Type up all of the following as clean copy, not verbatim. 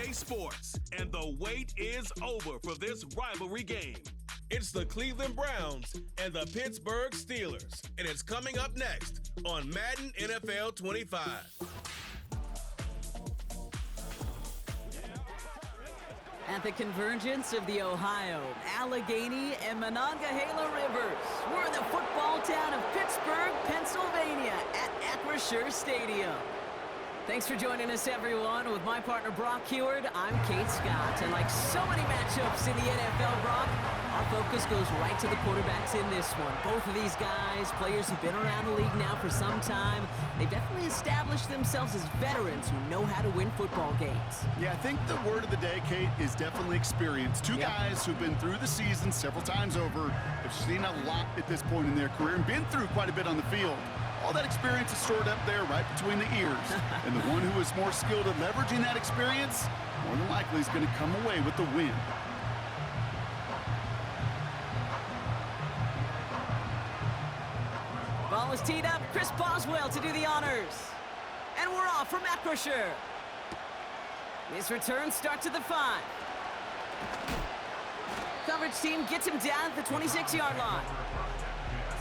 play sports, and the wait is over for this rivalry game. It's the Cleveland Browns and the Pittsburgh Steelers, and it's coming up next on Madden NFL 25. At the convergence of the Ohio, Allegheny, and Monongahela Rivers, we're in the football town of Pittsburgh, Pennsylvania at Acrisure Stadium. Thanks for joining us, everyone. With my partner, Brock Heward, I'm Kate Scott. And like so many matchups in the NFL, Brock, our focus goes right to the quarterbacks in this one. Both of these guys, players who've been around the league now for some time, they've definitely established themselves as veterans who know how to win football games. Yeah, I think the word of the day, Kate, is definitely experience. Two guys who've been through the season several times over, have seen a lot at this point in their career, and been through quite a bit on the field. All that experience is stored up there right between the ears. And the one who is more skilled at leveraging that experience, more than likely is going to come away with the win. Ball is teed up. Chris Boswell to do the honors. And we're off from Acrisure. This return starts at the 5. Coverage team gets him down at the 26-yard line.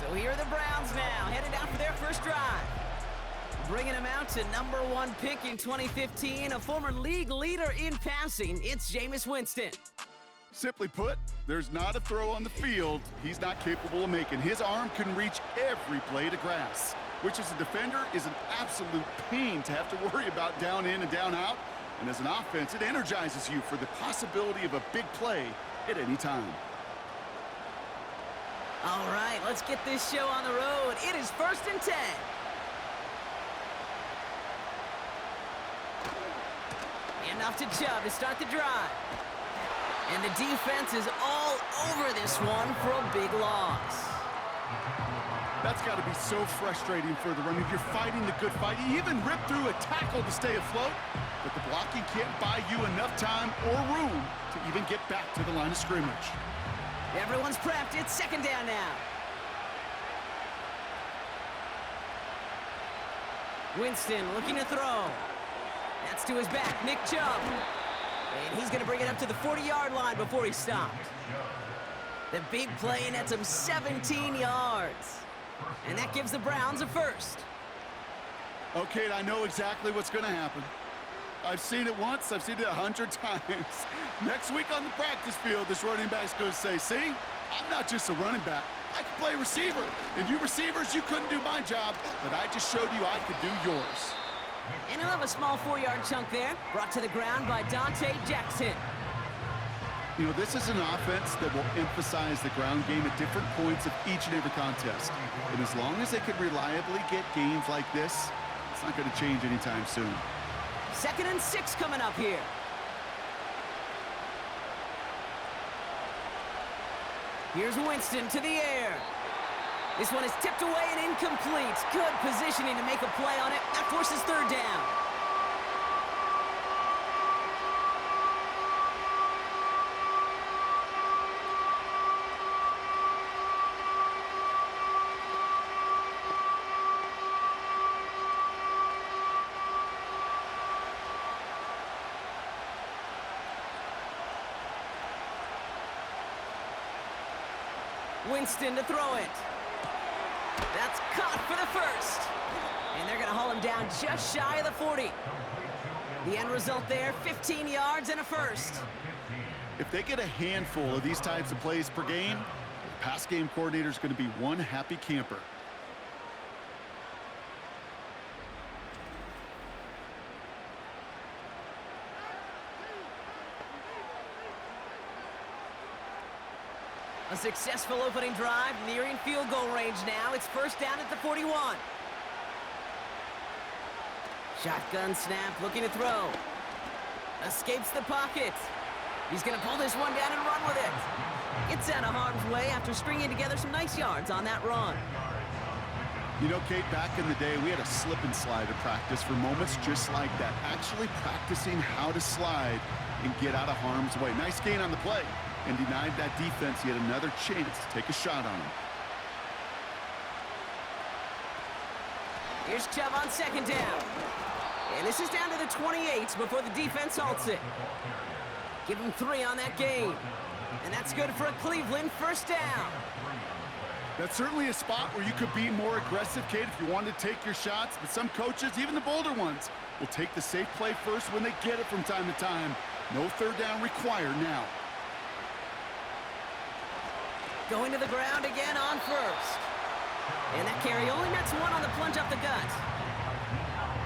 So here are the Browns now, headed out for their first drive. Bringing him out to number 1 pick in 2015, a former league leader in passing, it's Jameis Winston. Simply put, there's not a throw on the field he's not capable of making. His arm can reach every blade of grass, which as a defender is an absolute pain to have to worry about down in and down out. And as an offense, it energizes you for the possibility of a big play at any time. All right, let's get this show on the road. It is 1st and 10. And off to Chubb to start the drive. And the defense is all over this one for a big loss. That's got to be so frustrating for the runner. You're fighting the good fight. You even rip through a tackle to stay afloat, but the blocking can't buy you enough time or room to even get back to the line of scrimmage. Everyone's prepped. It's 2nd down now. Winston looking to throw. That's to his back, Nick Chubb. And he's going to bring it up to the 40-yard line before he stopped. The big play nets him 17 yards. And that gives the Browns a first. Okay, I know exactly what's going to happen. I've seen it once, I've seen it 100 times. Next week on the practice field, this running back's going to say, see, I'm not just a running back. I can play receiver. And you receivers, you couldn't do my job, but I just showed you I could do yours. And he'll have a small 4-yard chunk there, brought to the ground by Dante Jackson. You know, this is an offense that will emphasize the ground game at different points of each and every contest. And as long as they can reliably get games like this, it's not going to change anytime soon. 2nd and 6 coming up here. Here's Winston to the air. This one is tipped away and incomplete. Good positioning to make a play on it. That forces 3rd down. Winston to throw it. That's caught for the first. And they're going to haul him down just shy of the 40. The end result there, 15 yards and a first. If they get a handful of these types of plays per game, the pass game coordinator is going to be one happy camper. A successful opening drive, nearing field goal range now. It's 1st down at the 41. Shotgun snap, looking to throw. Escapes the pocket. He's going to pull this one down and run with it. Gets out of harm's way after stringing together some nice yards on that run. You know, Kate, back in the day, we had a slip and slide at practice for moments just like that. Actually practicing how to slide and get out of harm's way. Nice gain on the play. And denied that defense yet another chance to take a shot on him. Here's Chubb on 2nd down. And this is down to the 28 before the defense halts it. Give them 3 on that game. And that's good for a Cleveland first down. That's certainly a spot where you could be more aggressive, Kate, if you wanted to take your shots. But some coaches, even the bolder ones, will take the safe play first when they get it from time to time. No third down required now. Going to the ground again on first. And that carry only nets 1 on the plunge up the gut.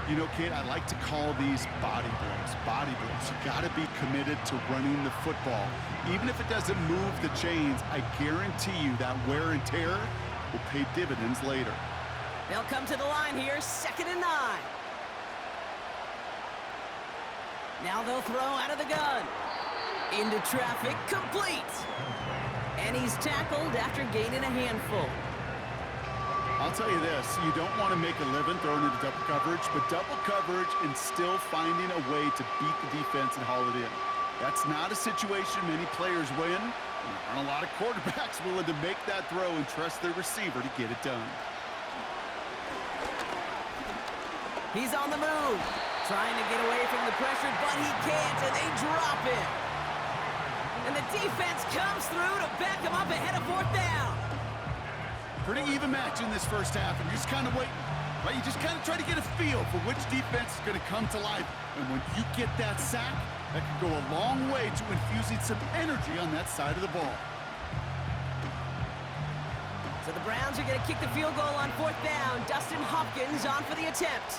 You know, Kate, I like to call these body blows. Body blows. You got to be committed to running the football. Even if it doesn't move the chains, I guarantee you that wear and tear will pay dividends later. They'll come to the line here, 2nd and 9. Now they'll throw out of the gun. Into traffic, complete. And he's tackled after gaining a handful. I'll tell you this, you don't want to make a living throwing into double coverage, but double coverage and still finding a way to beat the defense and haul it in. That's not a situation many players win. There aren't a lot of quarterbacks willing to make that throw and trust their receiver to get it done. He's on the move, trying to get away from the pressure, but he can't, and they drop him. And the defense comes through to back him up ahead of 4th down. Pretty even match in this first half, and you're just kind of waiting, right? You just kind of try to get a feel for which defense is going to come to life. And when you get that sack, that can go a long way to infusing some energy on that side of the ball. So the Browns are going to kick the field goal on 4th down. Dustin Hopkins on for the attempt.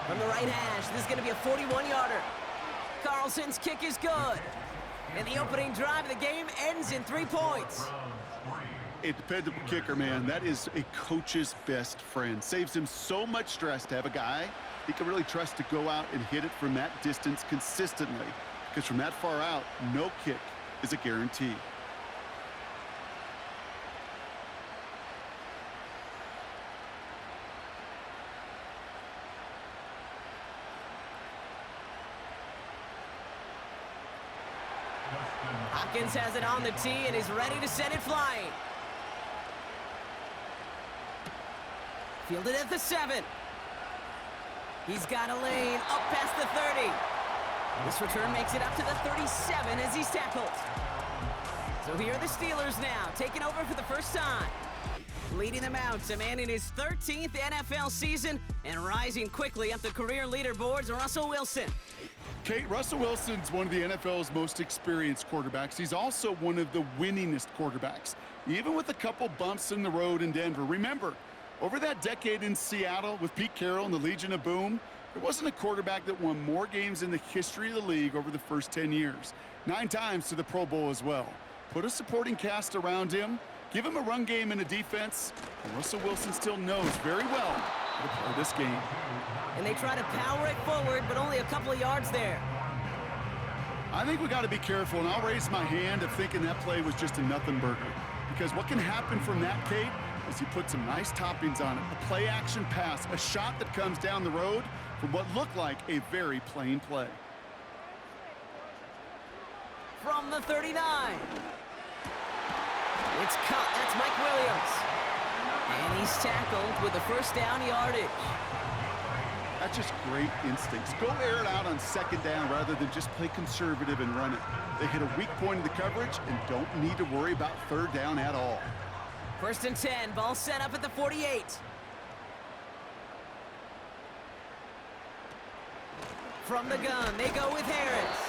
From the right hash, this is going to be a 41-yarder. Carlson's kick is good. And the opening drive of the game ends in 3 points. A dependable kicker, man. That is a coach's best friend. Saves him so much stress to have a guy he can really trust to go out and hit it from that distance consistently. Because from that far out, no kick is a guarantee. Hopkins has it on the tee and is ready to send it flying. Fielded at the 7. He's got a lane up past the 30. This return makes it up to the 37 as he's tackled. So here are the Steelers now, taking over for the first time. Leading them out, a man in his 13th NFL season and rising quickly up the career leaderboards, Russell Wilson. Kate, Russell Wilson's one of the NFL's most experienced quarterbacks. He's also one of the winningest quarterbacks, even with a couple bumps in the road in Denver. Remember, over that decade in Seattle with Pete Carroll and the Legion of Boom, there wasn't a quarterback that won more games in the history of the league over the first 10 years. 9 times to the Pro Bowl as well. Put a supporting cast around him, give him a run game and a defense, and Russell Wilson still knows very well how to play this game. And they try to power it forward, but only a couple of yards there. I think we got to be careful, and I'll raise my hand of thinking that play was just a nothing burger. Because what can happen from that, Kate, is he put some nice toppings on it. A play-action pass, a shot that comes down the road from what looked like a very plain play. From the 39. It's cut. That's Mike Williams. And he's tackled with the first down yardage. That's just great instincts. Go air it out on 2nd down rather than just play conservative and run it. They hit a weak point in the coverage and don't need to worry about 3rd down at all. 1st and 10, ball set up at the 48. From the gun, they go with Harris.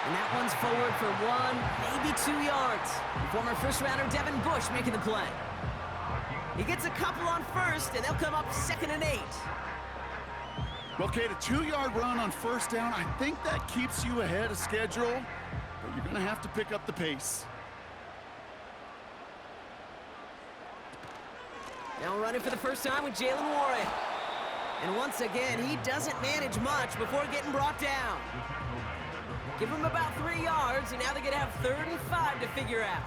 And that one's forward for 1, maybe 2 yards. Former first-rounder Devin Bush making the play. He gets a couple on first, and they'll come up 2nd and 8. Well, Kate, a 2-yard run on 1st down, I think that keeps you ahead of schedule, but you're going to have to pick up the pace. Now running for the first time with Jalen Warren. And once again, he doesn't manage much before getting brought down. Give him about 3 yards, and now they're going to have 3rd and 5 to figure out.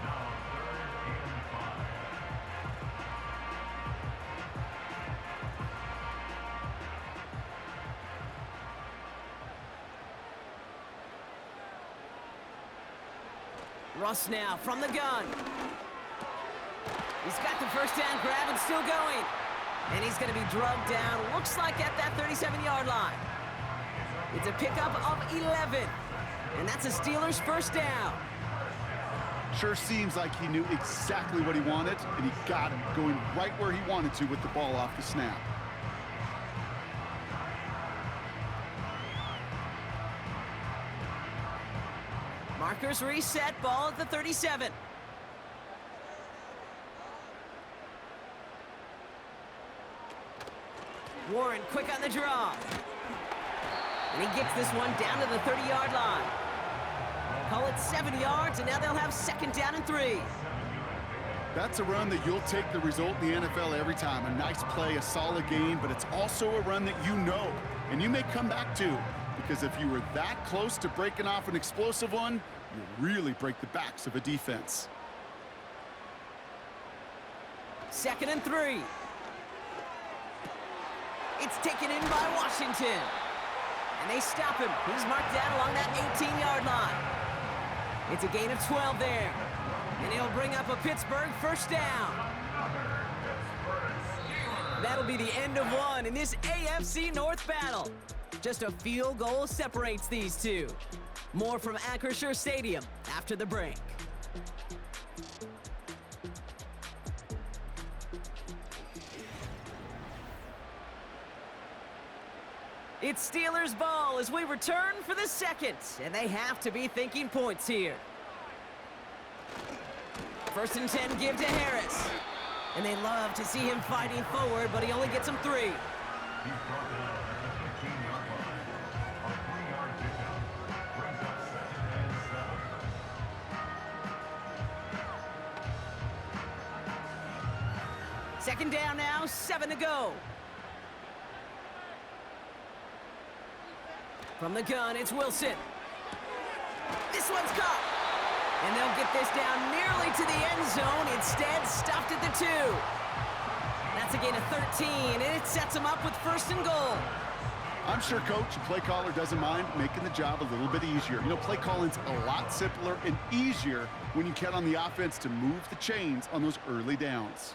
Russ now from the gun. He's got the first down grab and still going. And he's going to be drugged down, looks like at that 37-yard line. It's a pickup of 11. And that's a Steelers first down. Sure seems like he knew exactly what he wanted, and he got it, going right where he wanted to with the ball off the snap. Markers reset, ball at the 37. Warren quick on the draw. And he gets this one down to the 30-yard line. Call it 7 yards, and now they'll have second down and 3. That's a run that you'll take the result in the NFL every time. A nice play, a solid gain, but it's also a run that you know, and you may come back to, because if you were that close to breaking off an explosive one, you really break the backs of a defense. Second and 3. It's taken in by Washington. And they stop him. He's marked down along that 18-yard line. It's a gain of 12 there. And he'll bring up a Pittsburgh first down. That'll be the end of one in this AFC North battle. Just a field goal separates these two. More from Acrisure Stadium after the break. It's Steelers ball as we return for the second, and they have to be thinking points here. First and 10 give to Harris. And they love to see him fighting forward, but he only gets them 3. Second down now, 7 to go. From the gun, it's Wilson. This one's caught. And they'll get this down nearly to the end zone. Instead, stopped at the 2. That's a gain of 13, and it sets them up with first and goal. I'm sure coach and play caller doesn't mind making the job a little bit easier. You know, play calling's a lot simpler and easier when you count on the offense to move the chains on those early downs.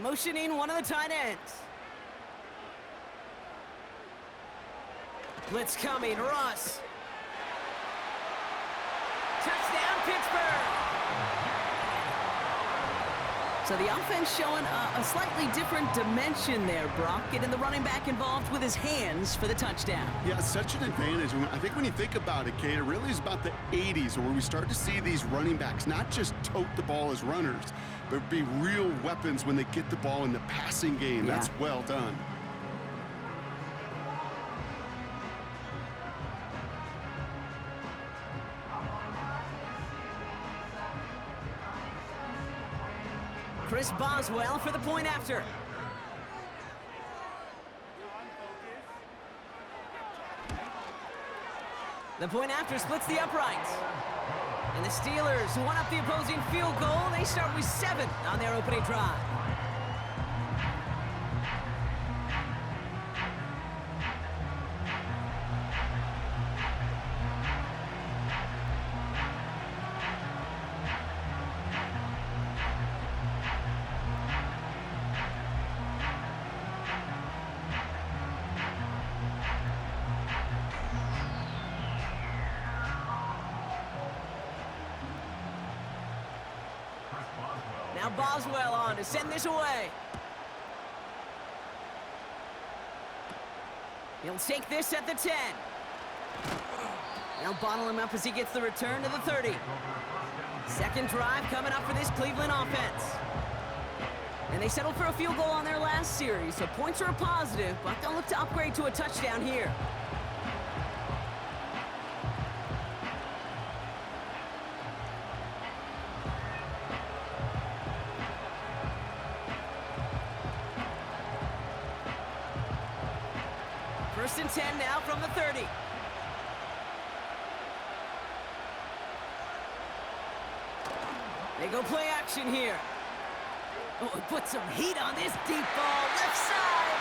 Motioning one of the tight ends. Blitz coming, Russ. Touchdown, Pittsburgh! So the offense showing a slightly different dimension there, Brock, getting the running back involved with his hands for the touchdown. Yeah, such an advantage. I think when you think about it, Kate, it really is about the 80s where we start to see these running backs not just tote the ball as runners, but be real weapons when they get the ball in the passing game. Yeah. That's well done. Chris Boswell for the point after. The point after splits the uprights. And the Steelers won up the opposing field goal. They start with 7 on their opening drive. Now Boswell on to send this away. He'll take this at the 10. They'll bottle him up as he gets the return to the 30. Second drive coming up for this Cleveland offense. And they settled for a field goal on their last series, so points are a positive, but they'll look to upgrade to a touchdown here. First and 10 now from the 30. They go play action here. Oh, put some heat on this deep ball, left side.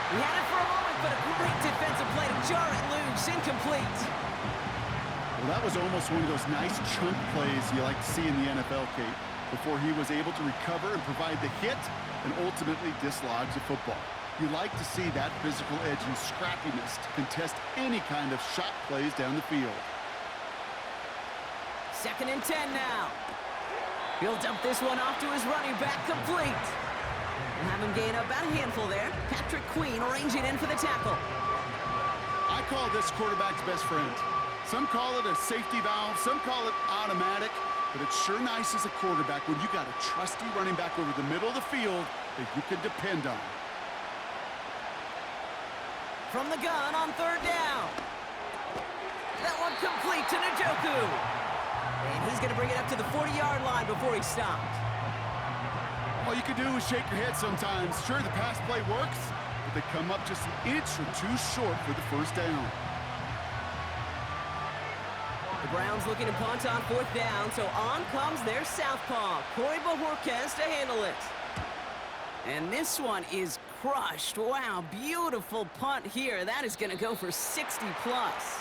He had it for a moment, but a great defensive play to jar it loose, incomplete. Well, that was almost one of those nice chunk plays you like to see in the NFL, Kate, before he was able to recover and provide the hit and ultimately dislodge the football. You like to see that physical edge and scrappiness to contest any kind of shot plays down the field. 2nd and 10 now. He'll dump this one off to his running back, complete. We'll have him gain about a handful there. Patrick Queen arranging in for the tackle. I call this quarterback's best friend. Some call it a safety valve, some call it automatic, but it's sure nice as a quarterback when you got a trusty running back over the middle of the field that you can depend on. From the gun on 3rd down. That one complete to Njoku. And he's going to bring it up to the 40-yard line before he stopped. All you can do is shake your head sometimes. Sure, the pass play works, but they come up just an inch or two short for the 1st down. The Browns looking to punt on 4th down, so on comes their southpaw, Corey Bojorquez, to handle it. And this one is crushed. Wow, beautiful punt here. That is going to go for 60-plus.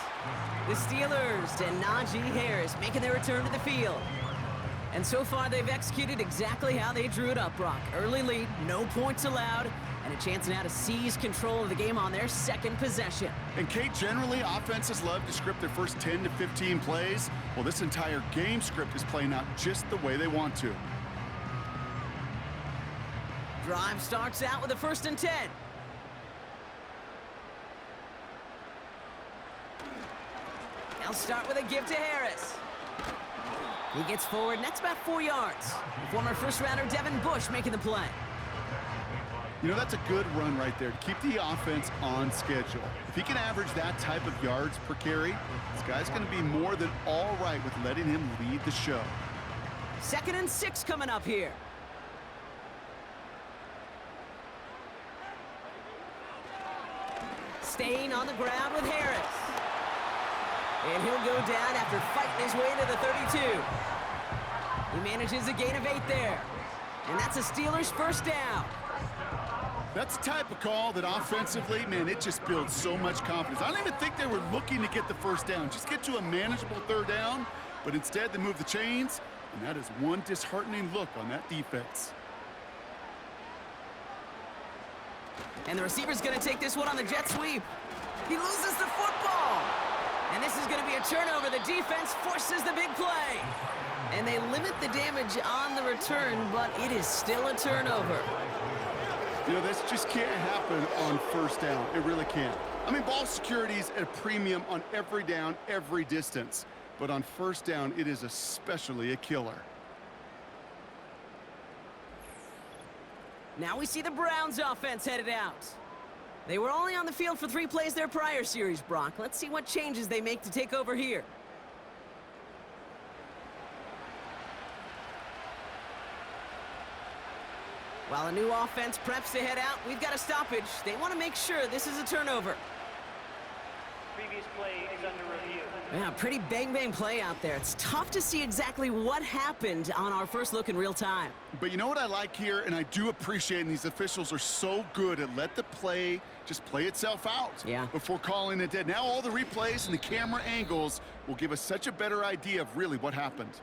The Steelers and Najee Harris making their return to the field. And so far, they've executed exactly how they drew it up, Brock. Early lead, no points allowed, and a chance now to seize control of the game on their 2nd possession. And Kate, generally, offenses love to script their first 10 to 15 plays. Well, this entire game script is playing out just the way they want to. Drive starts out with a 1st and 10. They'll start with a give to Harris. He gets forward, and that's about 4 yards. Former first-rounder Devin Bush making the play. You know, that's a good run right there to keep the offense on schedule. If he can average that type of yards per carry, this guy's going to be more than all right with letting him lead the show. 2nd and 6 coming up here. Staying on the ground with Harris. And he'll go down after fighting his way to the 32. He manages a gain of 8 there. And that's a Steelers 1st down. That's the type of call that offensively, man, it just builds so much confidence. I don't even think they were looking to get the 1st down. Just get to a manageable 3rd down. But instead, they move the chains. And that is one disheartening look on that defense. And the receiver's going to take this one on the jet sweep. He loses the football. And this is going to be a turnover. The defense forces the big play. And they limit the damage on the return, but it is still a turnover. You know, this just can't happen on 1st down. It really can't. I mean, ball security is at a premium on every down, every distance. But on 1st down, it is especially a killer. Now we see the Browns offense headed out. They were only on the field for 3 plays their prior series, Brock. Let's see what changes they make to take over here. While a new offense preps to head out, we've got a stoppage. They want to make sure this is a turnover. Previous play is under review. Yeah, pretty bang-bang play out there. It's tough to see exactly what happened on our first look in real time. But you know what I like here, and I do appreciate, and these officials are so good at let the play just play itself out before calling it dead. Now all the replays and the camera angles will give us such a better idea of really what happened.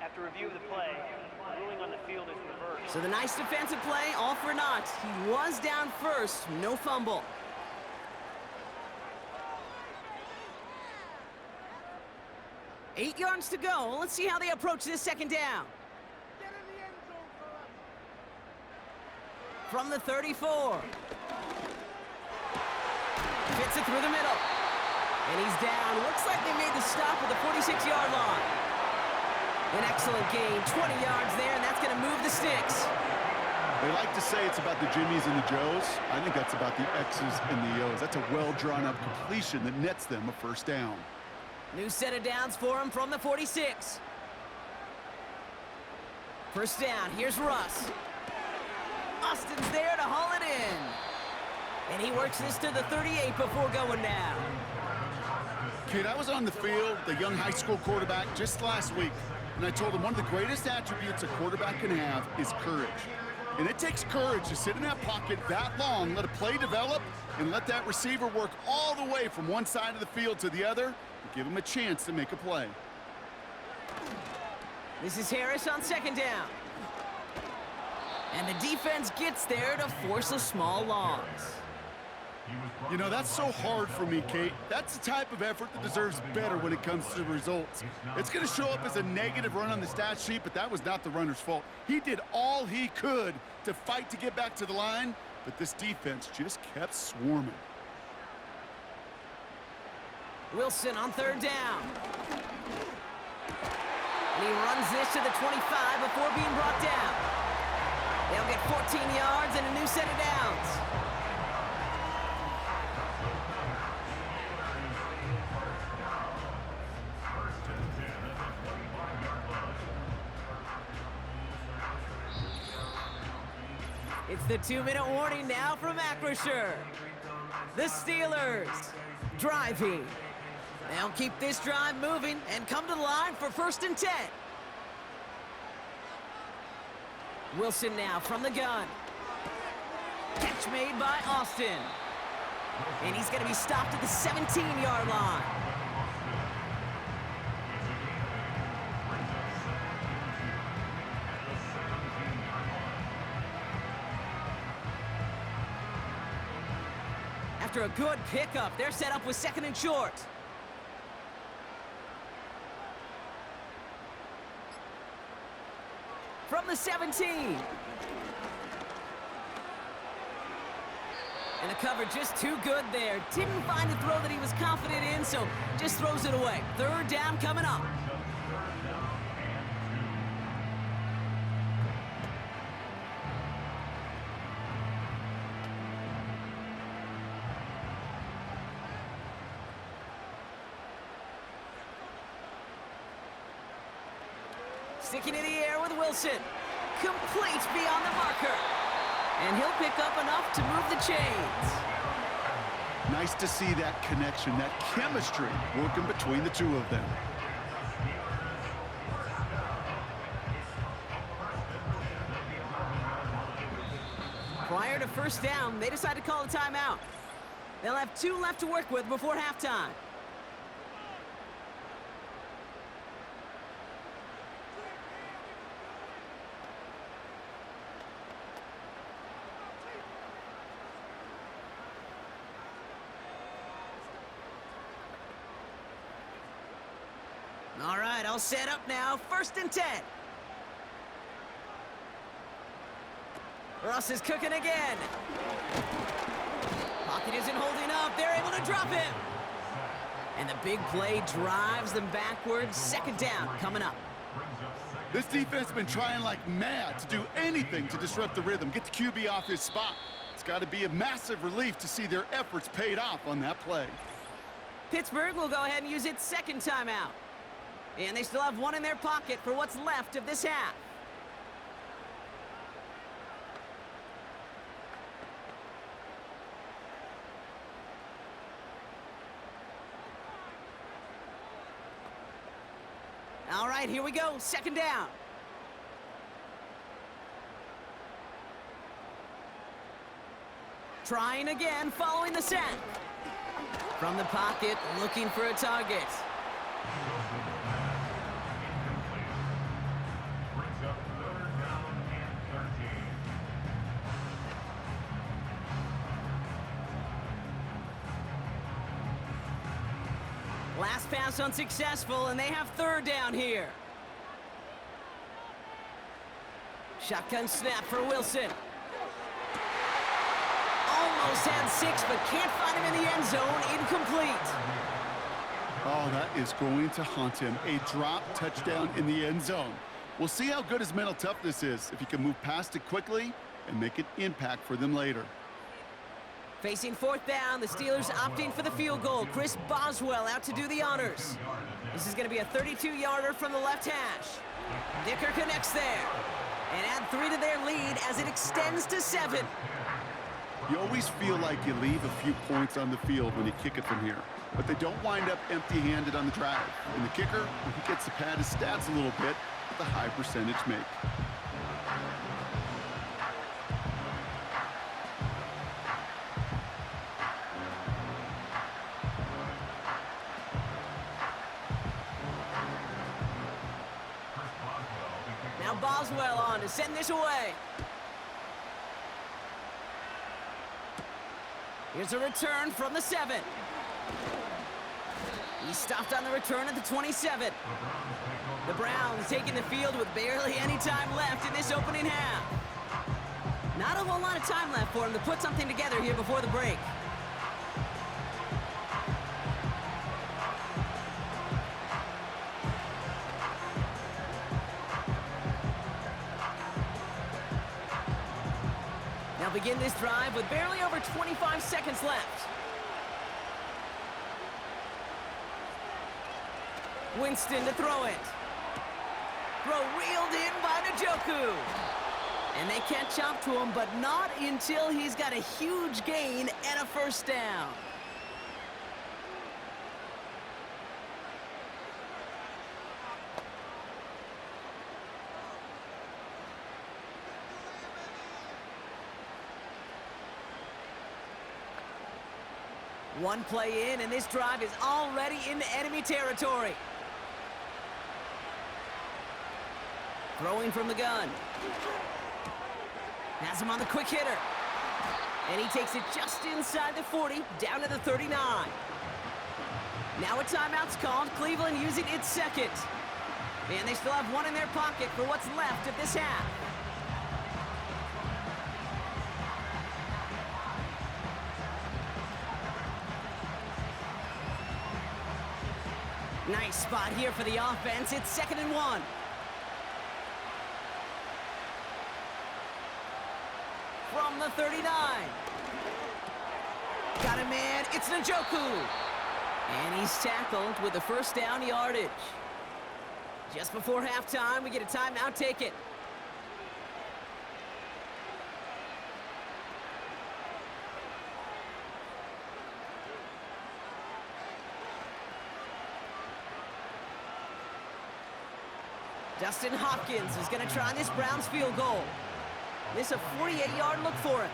After review of the play, the ruling on the field is reversed. So the nice defensive play, all for naught. He was down first, no fumble. Eight yards to go. Let's see how they approach this 2nd down. From the 34. Fits it through the middle. And he's down. Looks like they made the stop at the 46-yard line. An excellent gain. 20 yards there, and that's going to move the sticks. They like to say it's about the Jimmies and the Joes. I think that's about the X's and the O's. That's a well-drawn-up completion that nets them a 1st down. New set of downs for him from the 46. 1st down, here's Russ. Austin's there to haul it in. And he works this to the 38 before going down. Kid, I was on the field, the young high school quarterback, just last week, and I told him one of the greatest attributes a quarterback can have is courage. And it takes courage to sit in that pocket that long, let a play develop, and let that receiver work all the way from one side of the field to the other, and give him a chance to make a play. This is Harris on 2nd down. And the defense gets there to force a small loss. You know, that's so hard for me, Kate. That's the type of effort that deserves better when it comes to the results. It's going to show up as a negative run on the stat sheet, but that was not the runner's fault. He did all he could to fight to get back to the line, but this defense just kept swarming. Wilson on third down. And he runs this to the 25 before being brought down. They'll get 14 yards and a new set of downs. It's the 2-minute warning now from Acrisure. The Steelers driving. They'll keep this drive moving and come to the line for 1st and 10. Wilson now from the gun. Catch made by Austin. And he's going to be stopped at the 17-yard line. After a good pickup, they're set up with 2nd and short. From the 17. And the cover just too good there. Didn't find a throw that he was confident in, so just throws it away. 3rd down coming up. Sticking in the air with Wilson. Complete beyond the marker. And he'll pick up enough to move the chains. Nice to see that connection, that chemistry working between the two of them. Prior to 1st down, they decide to call a timeout. They'll have 2 left to work with before halftime. All right, all set up now. 1st and 10. Russ is cooking again. Pocket isn't holding up. They're able to drop him. And the big play drives them backwards. 2nd down coming up. This defense has been trying like mad to do anything to disrupt the rhythm, get the QB off his spot. It's got to be a massive relief to see their efforts paid off on that play. Pittsburgh will go ahead and use its 2nd timeout. And they still have 1 in their pocket for what's left of this half. All right, here we go. 2nd down. Trying again, following the sack. From the pocket, looking for a target. Last pass unsuccessful, and they have 3rd down here. Shotgun snap for Wilson. Almost had 6, but can't find him in the end zone. Incomplete. Oh, that is going to haunt him. A drop touchdown in the end zone. We'll see how good his mental toughness is, if he can move past it quickly and make an impact for them later. Facing 4th down, the Steelers opting for the field goal. Chris Boswell out to do the honors. This is going to be a 32-yarder from the left hash. Dicker connects there. And add 3 to their lead as it extends to 7. You always feel like you leave a few points on the field when you kick it from here. But they don't wind up empty-handed on the drive. And the kicker, when he gets to pad his stats a little bit, with a high percentage make. Now Boswell on to send this away. Here's a return from the 7. He stopped on the return at the 27. The Browns taking the field with barely any time left in this opening half. Not a whole lot of time left for him to put something together here before the break. Now begin this drive with barely over 25 seconds left. Winston to throw it. Throw reeled in by Njoku. And they catch up to him, but not until he's got a huge gain and a first down. One play in, and this drive is already into enemy territory. Throwing from the gun. Has him on the quick hitter. And he takes it just inside the 40, down to the 39. Now a timeout's called, Cleveland using its second. And they still have one in their pocket for what's left of this half. Nice spot here for the offense. It's 2nd and 1. From the 39. Got a man. It's Njoku. And he's tackled with the first down yardage. Just before halftime, we get a timeout. Take it. Dustin Hopkins is going to try this Browns field goal. This a 48-yard look for him.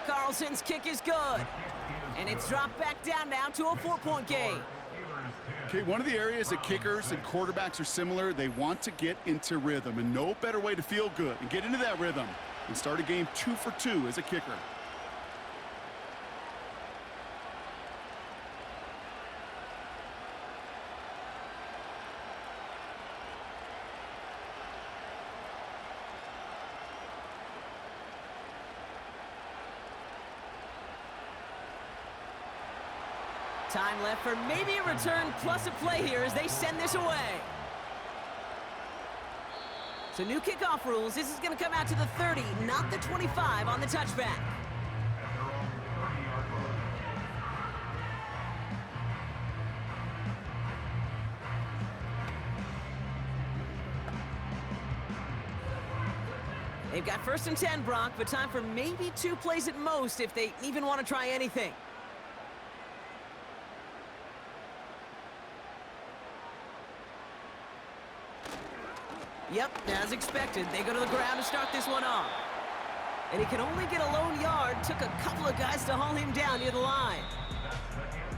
Carlson's kick is good. And it's dropped back down now to a 4-point game. Okay, one of the areas that kickers and quarterbacks are similar, they want to get into rhythm, and no better way to feel good and get into that rhythm and start a game 2 for 2 as a kicker. Time left for maybe a return plus a play here as they send this away. So new kickoff rules. This is going to come out to the 30, not the 25 on the touchback. They've got 1st and 10, Brock, but time for maybe 2 plays at most if they even want to try anything. Yep, as expected, they go to the ground to start this one off. And he can only get a lone yard. Took a couple of guys to haul him down near the line.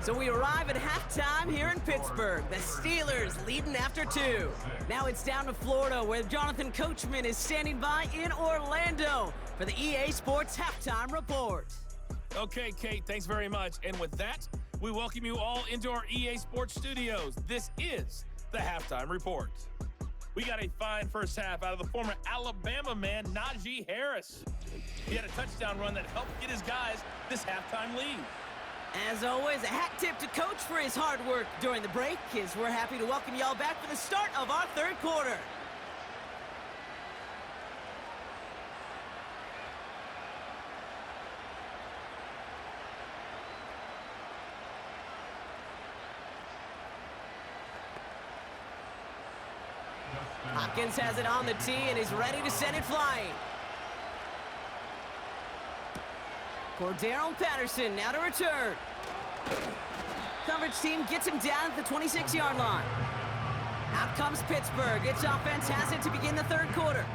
So we arrive at halftime here in Pittsburgh. The Steelers leading after 2. Now it's down to Florida, where Jonathan Coachman is standing by in Orlando for the EA Sports Halftime Report. Okay, Kate, thanks very much. And with that, we welcome you all into our EA Sports studios. This is the Halftime Report. We got a fine first half out of the former Alabama man, Najee Harris. He had a touchdown run that helped get his guys this halftime lead. As always, a hat tip to Coach for his hard work during the break, as we're happy to welcome y'all back for the start of our 3rd quarter. Hopkins has it on the tee and is ready to send it flying. Cordero Patterson now to return. Coverage team gets him down at the 26-yard line. Out comes Pittsburgh. Its offense has it to begin the 3rd quarter.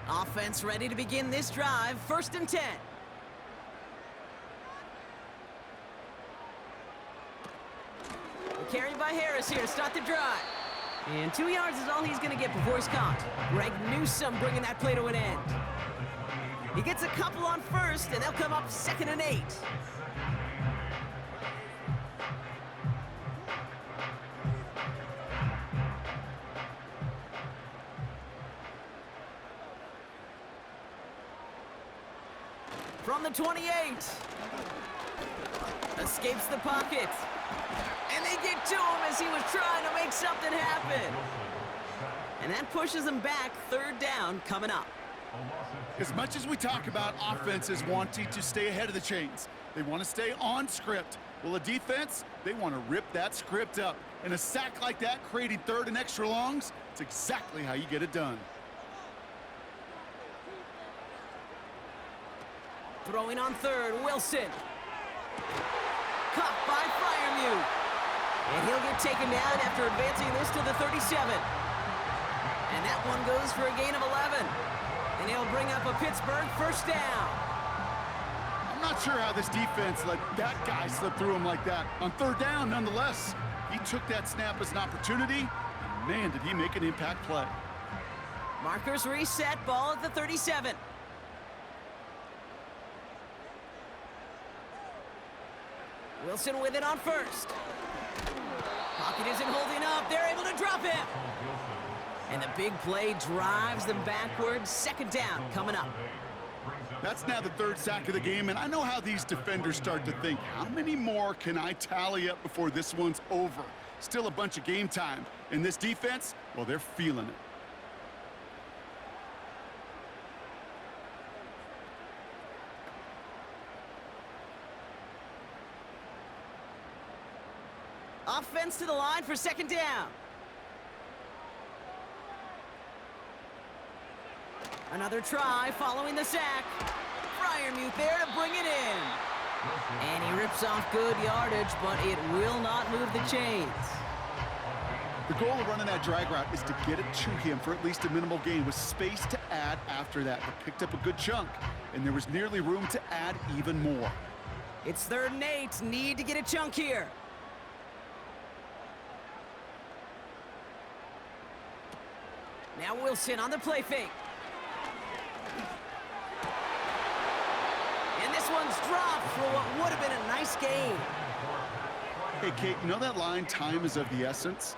Offense ready to begin this drive. 1st and 10. carried by Harris here to start the drive. And 2 yards is all he's going to get before he's caught. Greg Newsome bringing that play to an end. He gets a couple on first, and they'll come up 2nd and 8. From the 28. Escapes the pocket. And they get to him as he was trying to make something happen. And that pushes them back. 3rd down coming up. As much as we talk about offenses wanting to stay ahead of the chains, they want to stay on script. Well, a defense, they want to rip that script up. And a sack like that, creating 3rd and extra longs, it's exactly how you get it done. Throwing on 3rd, Wilson. Caught by Freiermuth. And he'll get taken down after advancing this to the 37. And that one goes for a gain of 11. And he'll bring up a Pittsburgh 1st down. I'm not sure how this defense let that guy slip through him like that. On 3rd down, nonetheless, he took that snap as an opportunity. And man, did he make an impact play. Markers reset, ball at the 37. Wilson with it on 1st. Pocket isn't holding up. They're able to drop him. And the big play drives them backwards. 2nd down coming up. That's now the 3rd sack of the game, and I know how these defenders start to think, how many more can I tally up before this one's over? Still a bunch of game time. And this defense, well, they're feeling it. Offense to the line for 2nd down. Another try following the sack. Freiermuth there to bring it in. And he rips off good yardage, but it will not move the chains. The goal of running that drag route is to get it to him for at least a minimal gain with space to add after that. They picked up a good chunk, and there was nearly room to add even more. It's 3rd and 8. Need to get a chunk here. Now Wilson on the play fake. And this one's dropped for what would have been a nice gain. Hey, Kate, you know that line, time is of the essence?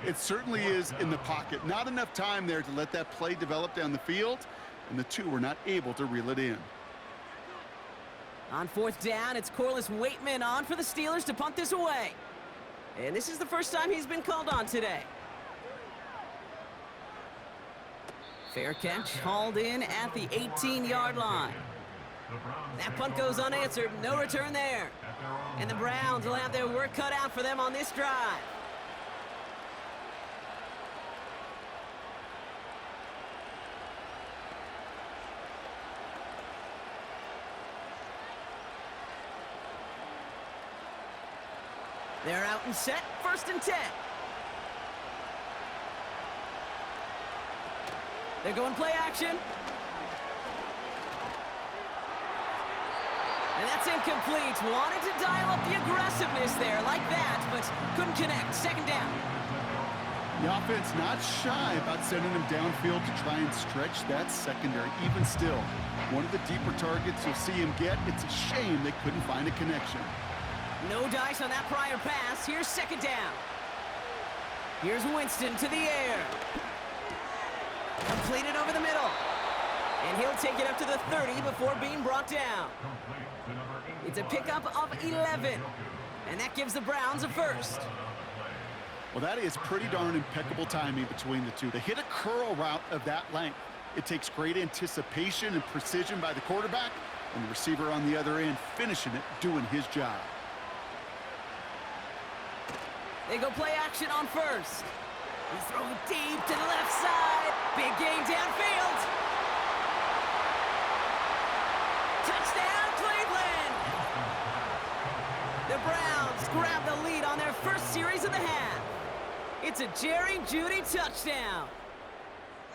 It certainly is in the pocket. Not enough time there to let that play develop down the field, and the two were not able to reel it in. On 4th down, it's Corliss Waitman on for the Steelers to punt this away. And this is the first time he's been called on today. Fair catch, hauled in at the 18-yard line. That punt goes unanswered, no return there. And the Browns will have their work cut out for them on this drive. They're out and set, 1st and 10. They're going play action. And that's incomplete. Wanted to dial up the aggressiveness there like that, but couldn't connect. 2nd down. The offense not shy about sending him downfield to try and stretch that secondary. Even still, one of the deeper targets you'll see him get. It's a shame they couldn't find a connection. No dice on that prior pass. Here's 2nd down. Here's Winston to the air. Completed over the middle. And he'll take it up to the 30 before being brought down. It's a pickup of 11. And that gives the Browns a 1st. Well, that is pretty darn impeccable timing between the two. They hit a curl route of that length. It takes great anticipation and precision by the quarterback, and the receiver on the other end finishing it, doing his job. They go play action on 1st. He's throwing deep to the left side. Big gain downfield. Touchdown, Cleveland! The Browns grab the lead on their first series of the half. It's a Jerry Jeudy touchdown.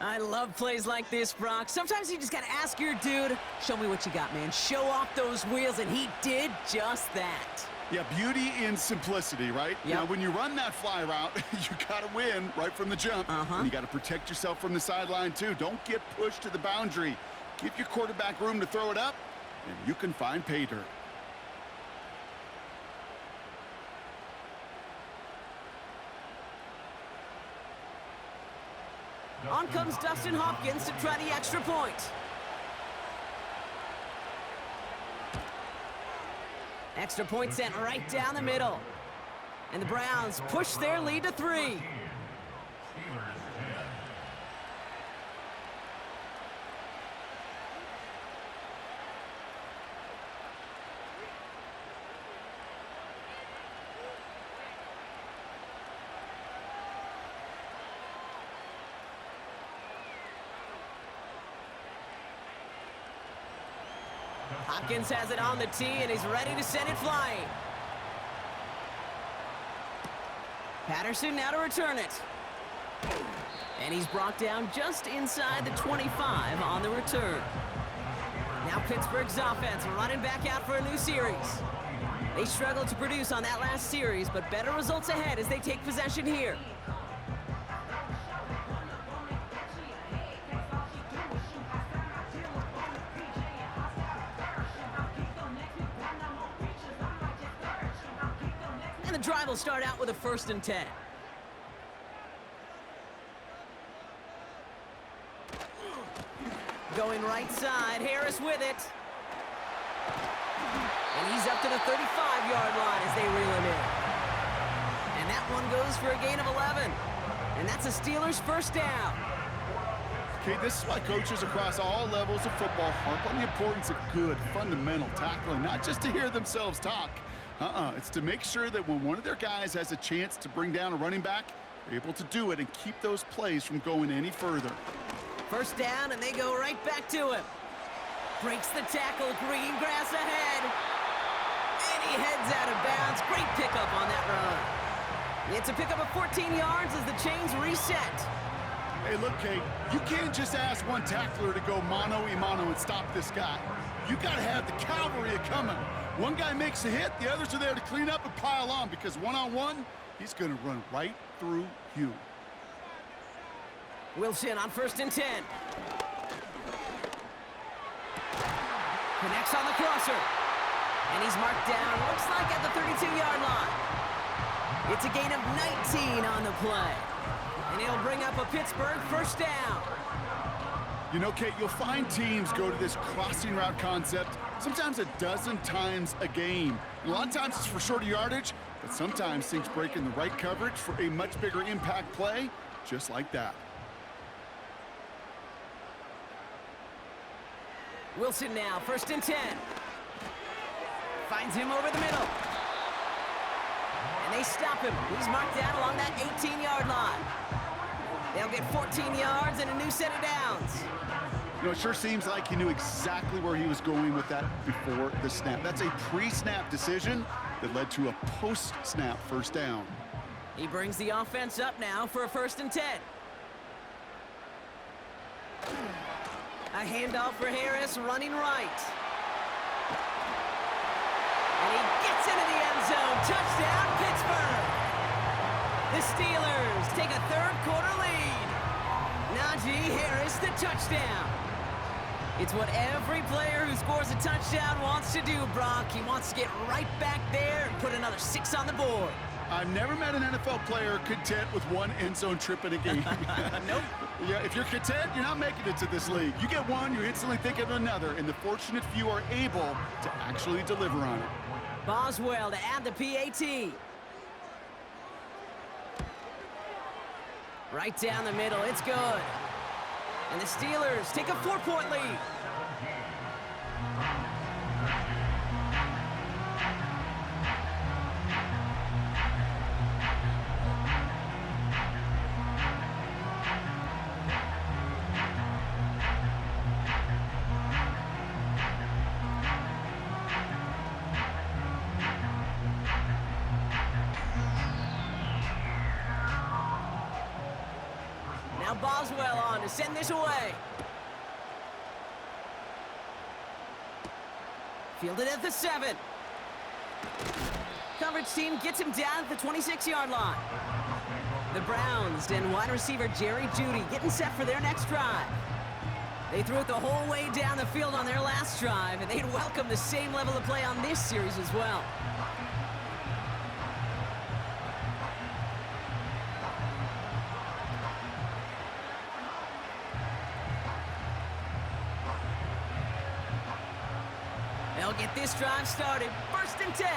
I love plays like this, Brock. Sometimes you just gotta ask your dude, show me what you got, man. Show off those wheels, and he did just that. Yeah, beauty in simplicity, right? Yep. Now, when you run that fly route, you got to win right from the jump. And you got to protect yourself from the sideline, too. Don't get pushed to the boundary. Give your quarterback room to throw it up, and you can find pay dirt. On comes Dustin Hopkins to try the extra point. Extra point sent right down the middle. And the Browns push their lead to 3. Hopkins has it on the tee, and he's ready to send it flying. Patterson now to return it. And he's brought down just inside the 25 on the return. Now Pittsburgh's offense running back out for a new series. They struggled to produce on that last series, but better results ahead as they take possession here. The drive will start out with a 1st and 10. Going right side, Harris with it. And he's up to the 35-yard line as they reel him in. And that one goes for a gain of 11. And that's a Steelers' first down. Okay, this is why coaches across all levels of football harp on the importance of good, fundamental tackling, not just to hear themselves talk. It's to make sure that when one of their guys has a chance to bring down a running back, they're able to do it and keep those plays from going any further. First down, and they go right back to him. Breaks the tackle, green grass ahead. And he heads out of bounds. Great pickup on that run. It's a pickup of 14 yards as the chains reset. Hey, look, Kate, you can't just ask one tackler to go mano-a-mano and stop this guy. You got to have the cavalry coming. One guy makes a hit, the others are there to clean up and pile on, because one-on-one, he's going to run right through you. Wilson on 1st and 10. Connects on the crosser. And he's marked down, looks like at the 32-yard line. It's a gain of 19 on the play. And he'll bring up a Pittsburgh first down. You know, Kate, you'll find teams go to this crossing route concept sometimes a dozen times a game. And a lot of times it's for shorter yardage, but sometimes things break in the right coverage for a much bigger impact play, just like that. Wilson now, 1st and 10. Finds him over the middle. And they stop him. He's marked down along that 18-yard line. They'll get 14 yards and a new set of downs. You know, it sure seems like he knew exactly where he was going with that before the snap. That's a pre-snap decision that led to a post-snap first down. He brings the offense up now for a 1st and 10. A handoff for Harris, running right. And he gets into the end zone. Touchdown, Pittsburgh! The Steelers take a 3rd quarter lead. Najee Harris, the touchdown. It's what every player who scores a touchdown wants to do, Brock. He wants to get right back there and put another 6 on the board. I've never met an NFL player content with one end zone trip in a game. Nope. Yeah, if you're content, you're not making it to this league. You get one, you instantly think of another, and the fortunate few are able to actually deliver on it. Boswell to add the PAT. Right down the middle, it's good. And the Steelers take a 4-point lead. Now Boswell on to send this away. Fielded at the 7. coverage team gets him down at the 26-yard line. The Browns and wide receiver Jerry Jeudy getting set for their next drive. They threw it the whole way down the field on their last drive, and they'd welcome the same level of play on this series as well. They'll get this drive started. 1st and 10.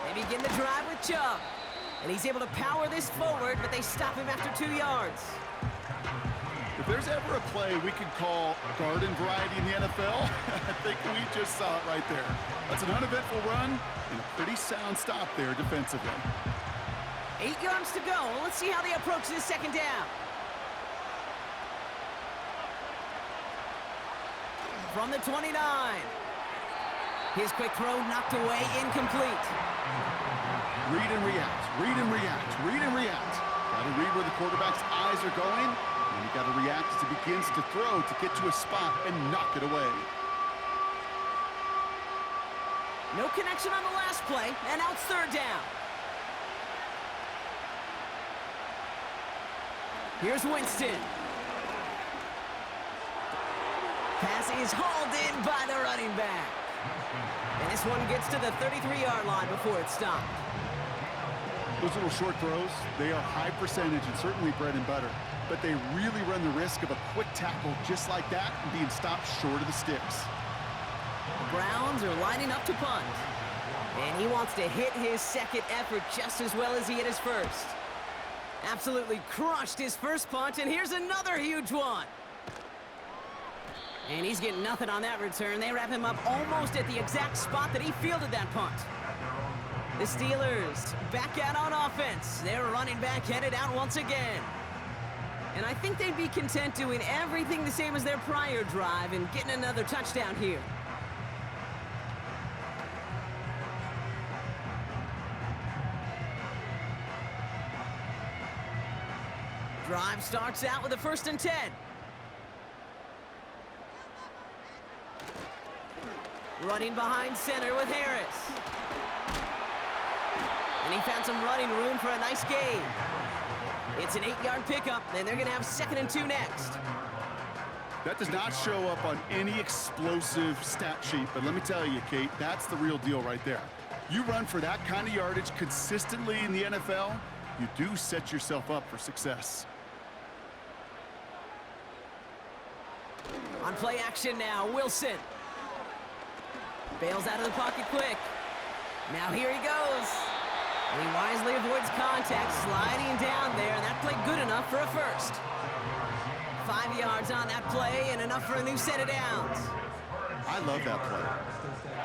They begin the drive with Chubb. And he's able to power this forward, but they stop him after 2 yards. If there's ever a play we could call garden variety in the NFL, I think we just saw it right there. That's an uneventful run and a pretty sound stop there defensively. 8 yards to go. Let's see how they approach this 2nd down. From the 29. His quick throw knocked away, incomplete. Read and react, read and react, read and react. Got to read where the quarterback's eyes are going, and you got to react as he begins to throw to get to a spot and knock it away. No connection on the last play, and now it's 3rd down. Here's Winston. Pass is hauled in by the running back. And this one gets to the 33-yard line before it's stopped. Those little short throws, they are high percentage and certainly bread and butter. But they really run the risk of a quick tackle just like that and being stopped short of the sticks. The Browns are lining up to punt. And he wants to hit his 2nd effort just as well as he hit his 1st. Absolutely crushed his 1st punt, and here's another huge one. And he's getting nothing on that return. They wrap him up almost at the exact spot that he fielded that punt. The Steelers back out on offense. Their running back headed out once again. And I think they'd be content doing everything the same as their prior drive and getting another touchdown here. Drive starts out with a 1st and 10. Running behind center with Harris. And he found some running room for a nice gain. It's an 8-yard pickup, and they're going to have 2nd and 2 next. That does not show up on any explosive stat sheet, but let me tell you, Kate, that's the real deal right there. You run for that kind of yardage consistently in the NFL, you do set yourself up for success. On play action now, Wilson. Bails out of the pocket quick. Now here he goes. And he wisely avoids contact, sliding down there, and that played good enough for a 1st. 5 yards on that play, and enough for a new set of downs. I love that play.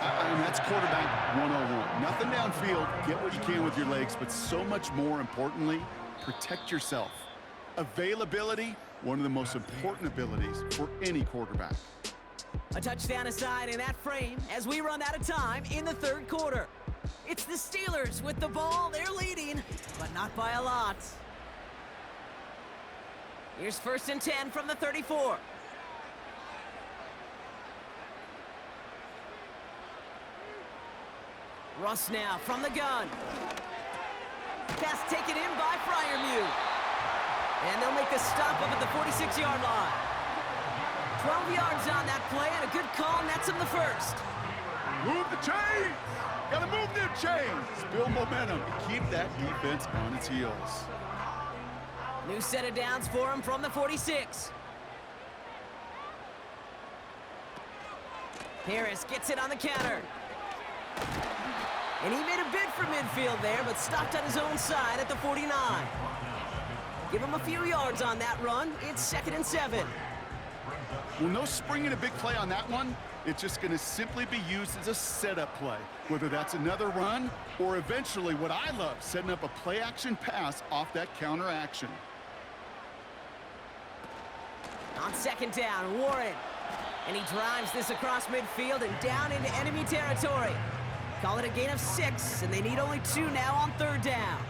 I mean, that's quarterback 101. Nothing downfield, get what you can with your legs, but so much more importantly, protect yourself. Availability, one of the most important abilities for any quarterback. A touchdown aside in that frame as we run out of time in the 3rd quarter. It's the Steelers with the ball. They're leading, but not by a lot. Here's 1st and 10 from the 34. Russ now from the gun. Pass taken in by Freiermuth. And they'll make a stop up at the 46-yard line. 12 yards on that play, and a good call nets him the 1st. Move the chains! Gotta move them chains! Build momentum and keep that defense on its heels. New set of downs for him from the 46. Harris gets it on the counter. And he made a bid for midfield there, but stopped on his own side at the 49. Give him a few yards on that run. It's 2nd and 7. Well, no springing a big play on that one. It's just going to simply be used as a setup play, whether that's another run or eventually what I love, setting up a play-action pass off that counter action. On 2nd down, Warren. And he drives this across midfield and down into enemy territory. Call it a gain of 6, and they need only 2 now on 3rd down.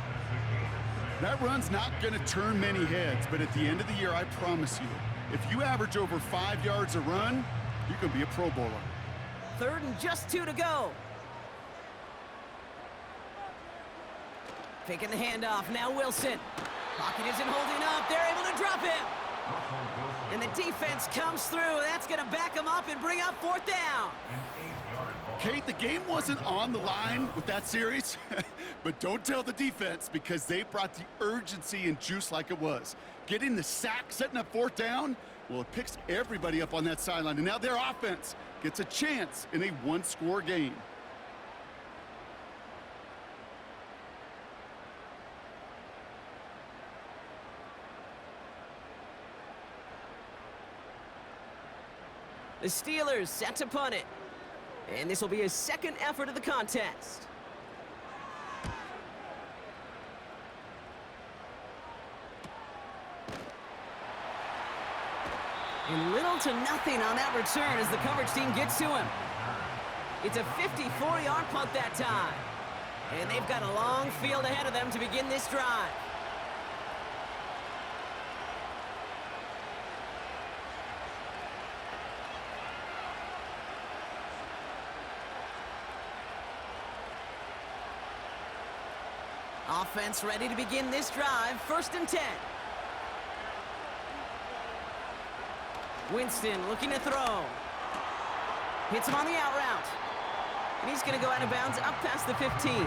That run's not going to turn many heads, but at the end of the year, I promise you, if you average over 5 yards a run, you can be a Pro Bowler. 3rd and just 2 to go. Faking the handoff, now Wilson. Pocket isn't holding up, they're able to drop him. And the defense comes through, that's gonna back him up and bring up 4th down. Kate, the game wasn't on the line with that series, but don't tell the defense because they brought the urgency and juice like it was. Getting the sack, setting up 4th down, well, it picks everybody up on that sideline, and now their offense gets a chance in a 1-score game. The Steelers set to punt it. And this will be his 2nd effort of the contest. And little to nothing on that return as the coverage team gets to him. It's a 54-yard punt that time. And they've got a long field ahead of them to begin this drive. Offense ready to begin this drive, 1st and 10. Winston looking to throw. Hits him on the out route. And he's going to go out of bounds up past the 15.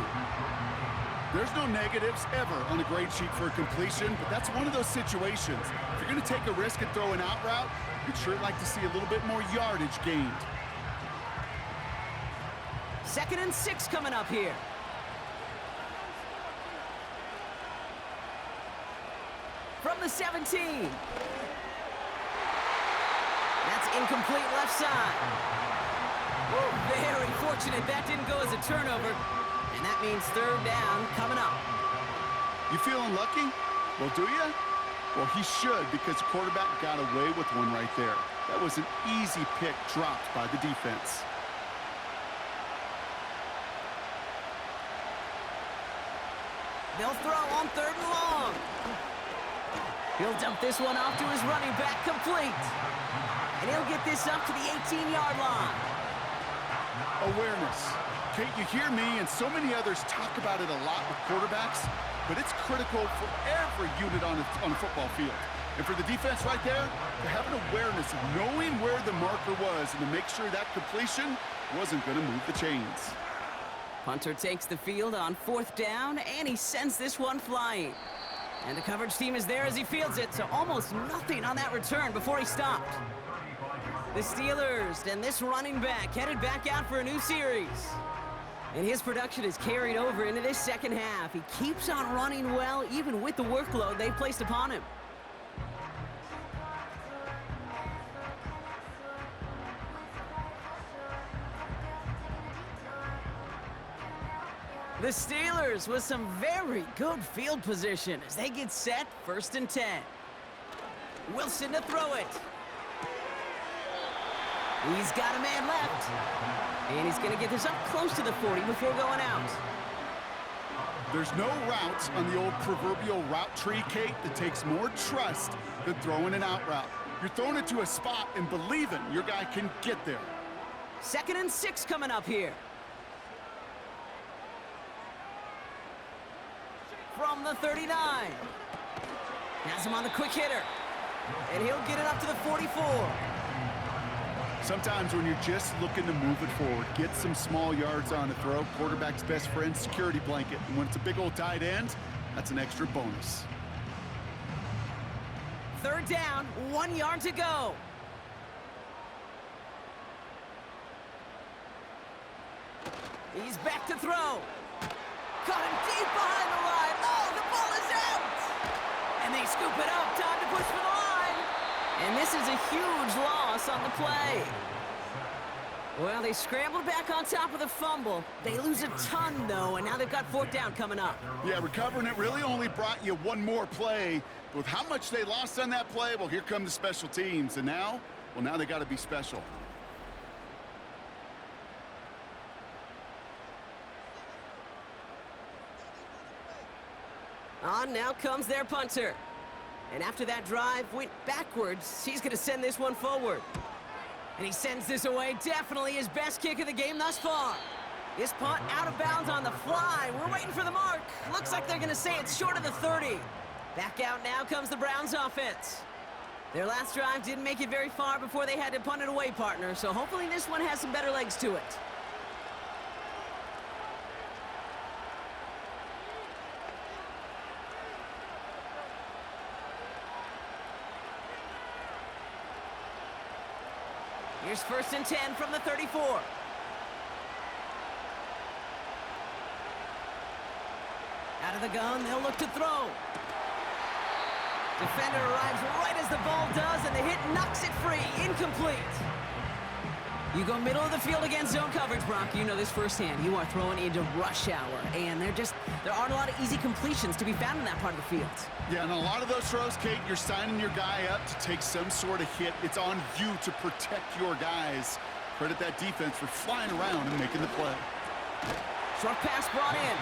There's no negatives ever on a grade sheet for a completion, but that's one of those situations. If you're going to take a risk and throw an out route, you'd sure like to see a little bit more yardage gained. 2nd and 6 coming up here. From the 17. That's incomplete left side. Woo, very fortunate that didn't go as a turnover. And that means 3rd down coming up. You feeling lucky? Well, do you? Well, he should because the quarterback got away with one right there. That was an easy pick dropped by the defense. They'll throw on 3rd and long. He'll dump this one off to his running back, complete. And he'll get this up to the 18-yard line. Awareness. Kate, you hear me and so many others talk about it a lot with quarterbacks, but it's critical for every unit on a football field. And for the defense right there, to have an awareness of knowing where the marker was and to make sure that completion wasn't going to move the chains. Punter takes the field on 4th down, and he sends this one flying. And the coverage team is there as he fields it, so almost nothing on that return before he stopped. The Steelers and this running back headed back out for a new series. And his production is carried over into this 2nd half. He keeps on running well, even with the workload they've placed upon him. The Steelers with some very good field position as they get set, 1st and 10. Wilson to throw it. He's got a man left. And he's going to get this up close to the 40 before going out. There's no routes on the old proverbial route tree, Kate, that takes more trust than throwing an out route. You're throwing it to a spot and believing your guy can get there. 2nd and 6 coming up here. From the 39. Has him on the quick hitter. And he'll get it up to the 44. Sometimes when you're just looking to move it forward, get some small yards on the throw, quarterback's best friend, security blanket. And when it's a big old tight end, that's an extra bonus. 3rd down, 1 yard to go. He's back to throw. Caught him deep behind the line. Oh, the ball is out! And they scoop it up. Time to push for the line. And this is a huge loss on the play. Well, they scrambled back on top of the fumble. They lose a ton, though, and now they've got 4th down coming up. Yeah, recovering it really only brought you one more play. With how much they lost on that play, well, here come the special teams. And now, well, now they got to be special. On now comes their punter. And after that drive went backwards, he's going to send this one forward. And he sends this away. Definitely his best kick of the game thus far. This punt out of bounds on the fly. We're waiting for the mark. Looks like they're going to say it's short of the 30. Back out now comes the Browns offense. Their last drive didn't make it very far before they had to punt it away, partner. So hopefully this one has some better legs to it. Here's 1st and 10 from the 34. Out of the gun, they'll look to throw. Defender arrives right as the ball does, and the hit knocks it free. Incomplete. You go middle of the field against zone coverage, Brock. You know this firsthand. You are throwing into rush hour, and there aren't a lot of easy completions to be found in that part of the field. Yeah, and a lot of those throws, Kate, you're signing your guy up to take some sort of hit. It's on you to protect your guys. Credit that defense for flying around and making the play. Short pass brought in.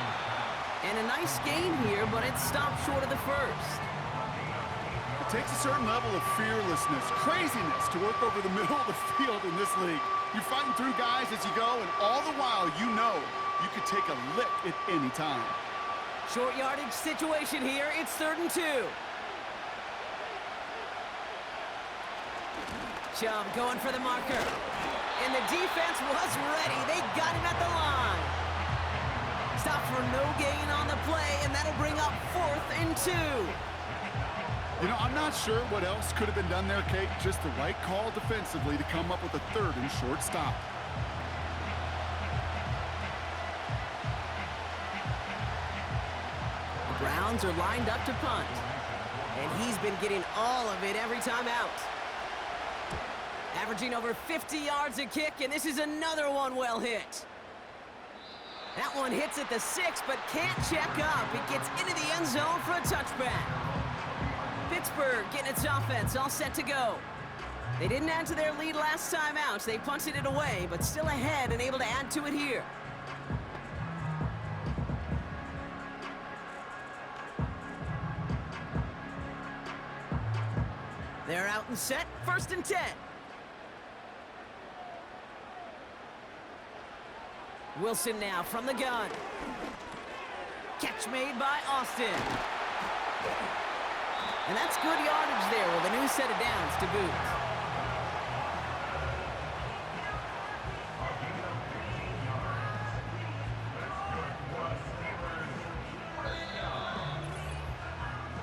And a nice gain here, but it stopped short of the first. It takes a certain level of fearlessness, craziness to work over the middle of the field in this league. You're fighting through guys as you go, and all the while you know you could take a lick at any time. Short yardage situation here. It's 3rd and 2. Chubb going for the marker. And the defense was ready. They got him at the line. Stop for no gain on the play, and that'll bring up 4th and 2. You know, I'm not sure what else could have been done there, Kate. Just the right call defensively to come up with a 3rd and short stop. The Browns are lined up to punt. And he's been getting all of it every time out. Averaging over 50 yards a kick, and this is another one well hit. That one hits at the 6, but can't check up. It gets into the end zone for a touchback. Pittsburgh getting its offense all set to go. They didn't add to their lead last time out. They punted it away, but still ahead and able to add to it here. They're out and set. 1st and 10. Wilson now from the gun. Catch made by Austin. And that's good yardage there with a new set of downs to boot.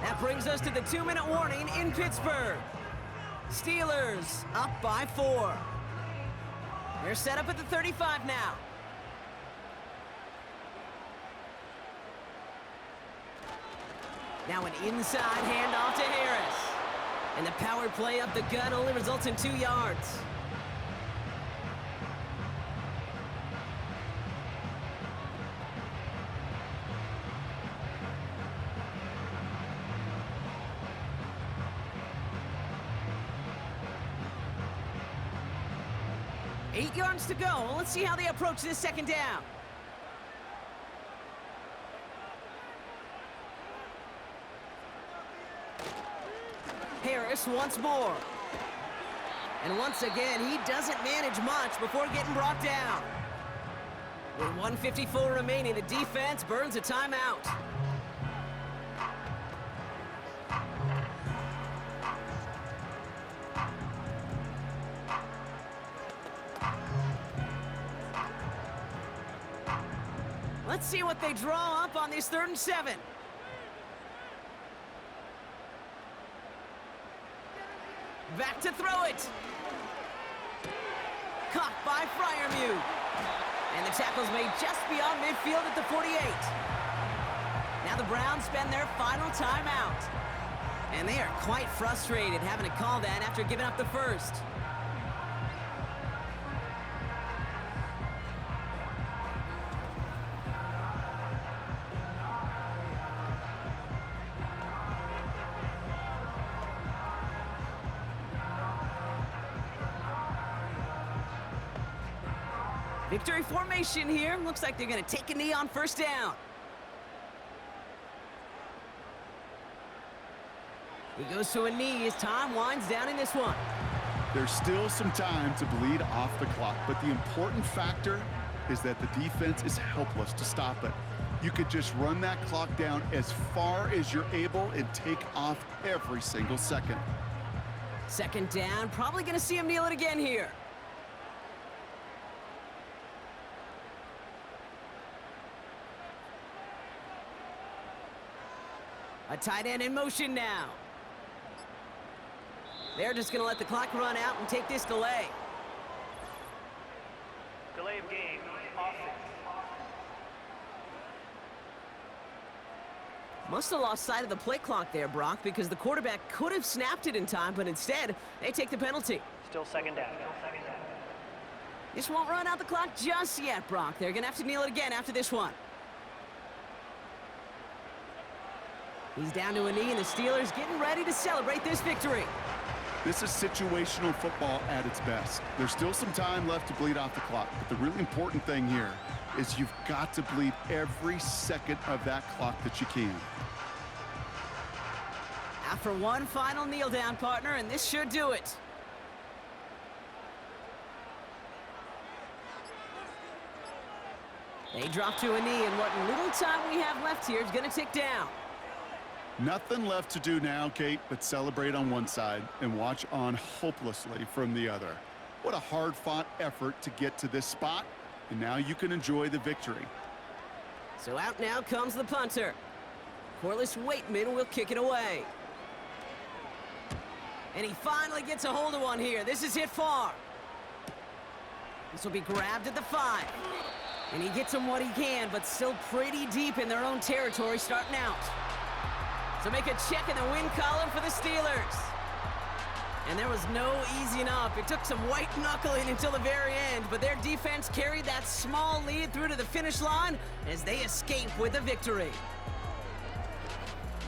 That brings us to the 2-minute warning in Pittsburgh. Steelers up by 4. They're set up at the 35 now. Now an inside handoff to Harris. And the power play up the gut only results in 2 yards. Eight yards to go. Let's see how they approach this 2nd down. Harris once more. And once again, he doesn't manage much before getting brought down. With 1:54 remaining, the defense burns a timeout. Let's see what they draw up on this 3rd and 7. Back to throw it. Caught by Freiermuth. And the tackle's made just beyond midfield at the 48. Now the Browns spend their final timeout. And they are quite frustrated having to call that after giving up the first. Victory formation here. Looks like they're going to take a knee on 1st down. He goes to a knee as time winds down in this one. There's still some time to bleed off the clock, but the important factor is that the defense is helpless to stop it. You could just run that clock down as far as you're able and take off every single second. Second down, probably going to see him kneel it again here. A tight end in motion now. They're just going to let the clock run out and take this delay. Delay of game, offense. Must have lost sight of the play clock there, Brock, because the quarterback could have snapped it in time, but instead, they take the penalty. Still second down. This won't run out the clock just yet, Brock. They're going to have to kneel it again after this one. He's down to a knee, and the Steelers getting ready to celebrate this victory. This is situational football at its best. There's still some time left to bleed off the clock, but the really important thing here is you've got to bleed every second of that clock that you can. After one final kneel down, partner, and this should do it. They drop to a knee, and what little time we have left here is going to tick down. Nothing left to do now, Kate, but celebrate on one side and watch on hopelessly from the other. What a hard-fought effort to get to this spot, and now you can enjoy the victory. So out now comes the punter. Corliss Waitman will kick it away. And he finally gets a hold of one here. This is hit far. This will be grabbed at the 5. And he gets him what he can, but still pretty deep in their own territory starting out. So make a check in the win column for the Steelers. And there was no easing up. It took some white knuckling until the very end, but their defense carried that small lead through to the finish line as they escape with a victory.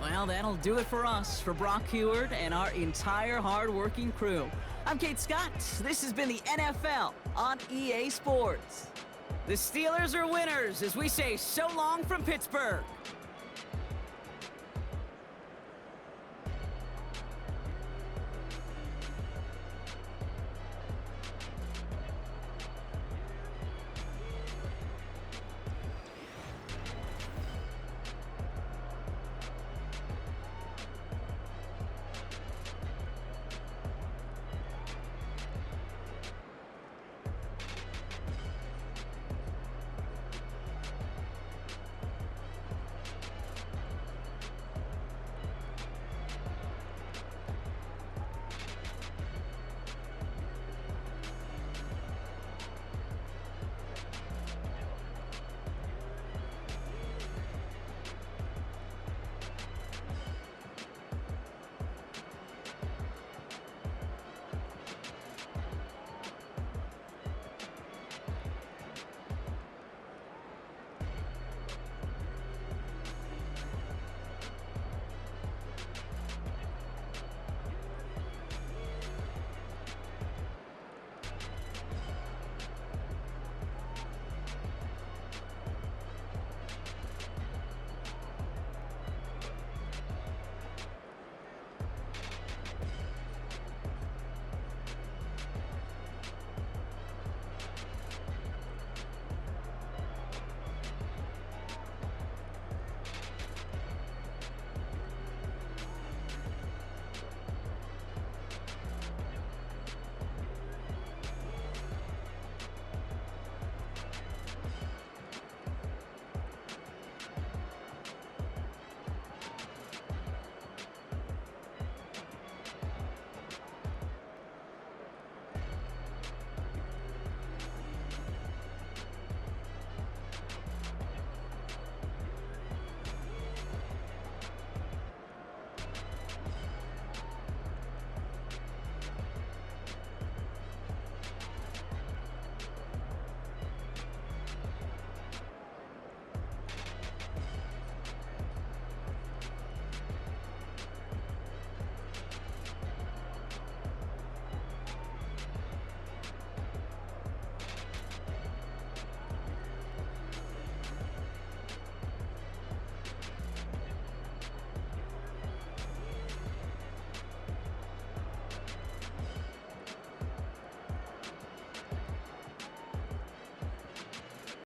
Well, that'll do it for us, for Brock Heward and our entire hard-working crew. I'm Kate Scott. This has been the NFL on EA Sports. The Steelers are winners as we say so long from Pittsburgh.